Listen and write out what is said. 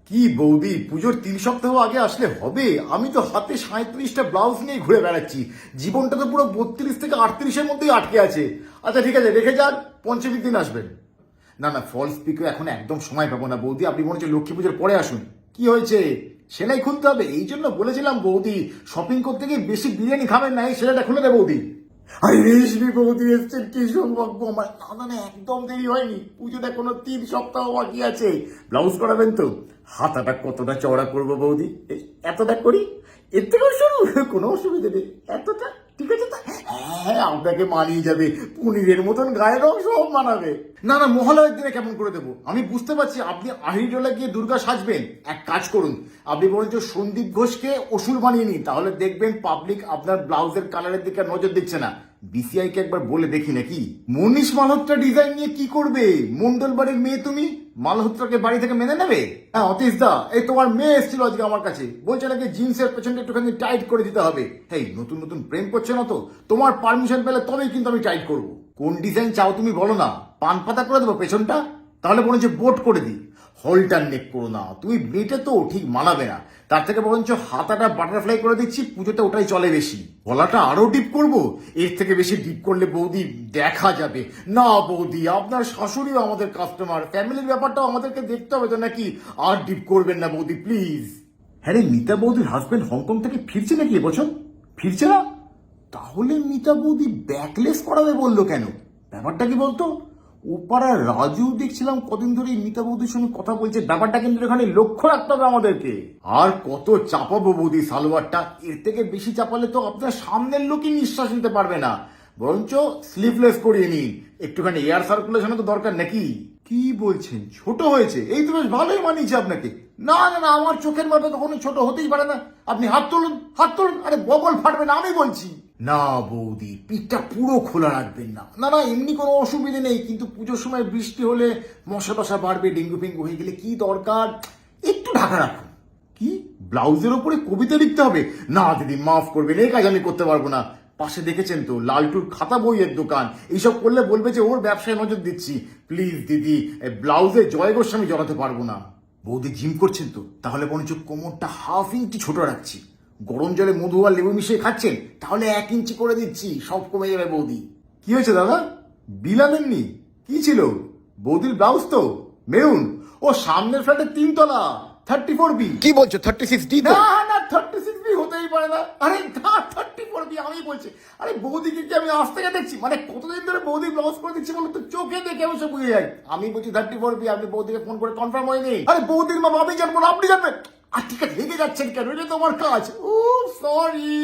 কি বৌদি, পুজোর 3 সপ্তাহ আগে আসলে হবে? আমি তো হাতে 37টা ব্লাউজ নিয়ে ঘুরে বেড়াচ্ছি। জীবনটা তো পুরো 32 থেকে 38-এর মধ্যেই আটকে আছে। আচ্ছা ঠিক আছে, রেখে যান, পঞ্চমীর দিন আসবেন। না না, ফলস পিকো এখন একদম সময় পাবো না বৌদি, আপনি মনে হচ্ছে লক্ষ্মী পুজোর পরে আসুন। কি হয়েছে? সেলাই খুলতে হবে, এই জন্য বলেছিলাম বৌদি, শপিং করতে গিয়ে বেশি বিরিয়ানি খাবেন না, এই সেলাইটা খুলে দে বৌদি। আরে রেশমি বৌদি এসছেন, কি সৌভাগ্য আমার। না না না, একদম দেরি হয়নি, পুজোটা কোনো 3 সপ্তাহ বাকি আছে। ব্লাউজ করাবেন তো? হাতাটা কতটা চওড়া করবো বৌদি? এতটা করি? এর থেকেও শুরু? কোনো অসুবিধা নেই, এতটা ঠিক আছে তো? হ্যাঁ, আপনাকে মানিয়ে যাবে, পনিরের মতন গায়ের রং সব মানাবে। না না, মহালয়ের দিনে কেমন করে দেবো? আমি বুঝতে পারছি আপনি আহিরডোলা গিয়ে দুর্গা সাজবেন। এক কাজ করুন, আপনি বরঞ্চ সন্দীপ ঘোষকে অসুর বানিয়ে নিন, তাহলে দেখবেন পাবলিক আপনার ব্লাউজের কালারের দিকে নজর দিচ্ছে না। বিসিআই কে একবার বলে দেখি নাকি। মনীষ মালহোত্রা ডিজাইন নিয়ে কি করবে? মন্ডল বাড়ির মেয়ে তুমি, মালহোত্রাকে বাড়ি থেকে মেনে নেবে? হ্যাঁ অতীশ দা, এই তোমার মেয়ে এসেছিল আজকে আমার কাছে, বলছে নাকি জিন্সের পেছনটা একটুখানি টাইট করে দিতে হবে। এই নতুন নতুন প্রেম করছে না তো? তোমার পারমিশন পেলে তবেই কিন্তু আমি টাইট করবো। কোন ডিজাইন চাও তুমি বলো না, পান পাতা করে দেবো পেছনটা? তাহলে বরঞ্চ বোট করে দিই। হলটার নেক করো না, তুমি বেটে তো ঠিক মানাবে না। তার থেকে বরঞ্চ হাতাটা বাটারফ্লাই করে দিচ্ছি, পুজোতে ওটাই চলে বেশি। গলাটা আরো ডিপ করব? এর থেকে বেশি ডিপ করলে বৌদি দেখা যাবে না। বৌদি, আপনার শাশুড়িও আমাদের কাস্টমার, ফ্যামিলির ব্যাপারটাও আমাদেরকে দেখতে হবে তো নাকি? আর ডিপ করবেন না বৌদি প্লিজ। হ্যাঁ রে, মিতা বৌদির হাজবেন্ড হংকং থেকে ফিরছে নাকি এবছর? ফিরছে না? তাহলে মিতা বৌদি ব্যাকলেস করাবে বললো কেন? ব্যাপারটা কি বলতো? ওপাড়ার রাজু দেখছিলাম কদিন ধরে মিতা বৌদির সঙ্গে কথা বলছে, ব্যাপারটা কিন্তু এখানে লক্ষ্য রাখতে হবে আমাদেরকে। আর কত চাপাবো বৌদি সালোয়ারটা? এর থেকে বেশি চাপালে তো আপনার সামনের লোকই নিঃশ্বাস নিতে পারবে না। বরঞ্চ স্লিভলেস করিয়ে নিন, একটুখানি এয়ার সার্কুলেশনও তো দরকার নাকি? কি বলছেন, ছোট হয়েছে? এই তো বেশ ভালোই মানিয়েছে আপনাকে। না না না, আমার চোখের মাথা কখনো ছোট হতেই পারে না। আপনি হাত তুলুন, হাত তুলুন, আরে বগল ফাটবে না আমি বলছি। না বৌদি, পিঠটা পুরো খোলা রাখবেন না। না না, এমনি কোনো অসুবিধে নেই, কিন্তু পুজোর সময় বৃষ্টি হলে মশা টশা বাড়বে, ডেঙ্গু ফেঙ্গু হয়ে গেলে কি দরকার, একটু ঢাকা রাখুন। কি, ব্লাউজের ওপরে কবিতা লিখতে হবে? না দিদি মাফ করবেন, এই কাজ আমি করতে পারবো না। পাশে দেখেছেন তো লালটুর খাতা বইয়ের দোকান, এইসব করলে বলবে যে ওর ব্যবসায় নজর দিচ্ছি। প্লিজ দিদি, ব্লাউজে জয় গোস্বামী জড়াতে পারবো না। বৌদি জিম করছেন তো? তাহলে বরঞ্চ কোমরটা ½ ইঞ্চি ছোট রাখছি। গরম জলে মধু আর লেবু মিশিয়ে খাচ্ছেন? তাহলে 1 ইঞ্চি করে দিচ্ছি, সব কমে যাবে বৌদি। কি হয়েছে দাদা, বিল আনেননি? কি ছিল? বৌদির ব্লাউজ তো মেরুন। ও সামনের ফ্ল্যাটের 3 তলা, 34B। কি বলছো, 36D? না না, 36B হতেই পারে না। আরে না, 34B আমি বলছি। আরে বৌদিকে কি আমি আজ থেকে দেখছি? মানে কতদিন ধরে বৌদি ব্লাউজ করে দিচ্ছি বলো তো, চোখে দেখে আমি সব বুঝে যাই। আমি বলছি 34B, আপনি বৌদিকে ফোন করে কনফার্ম হয়নি? আরে বৌদির মা আমি জানবো না, আপনি জানবেন? আর ঠিক আছে, রেগে যাচ্ছেন কেন? এটা তো আমার কাজ। ও সরি।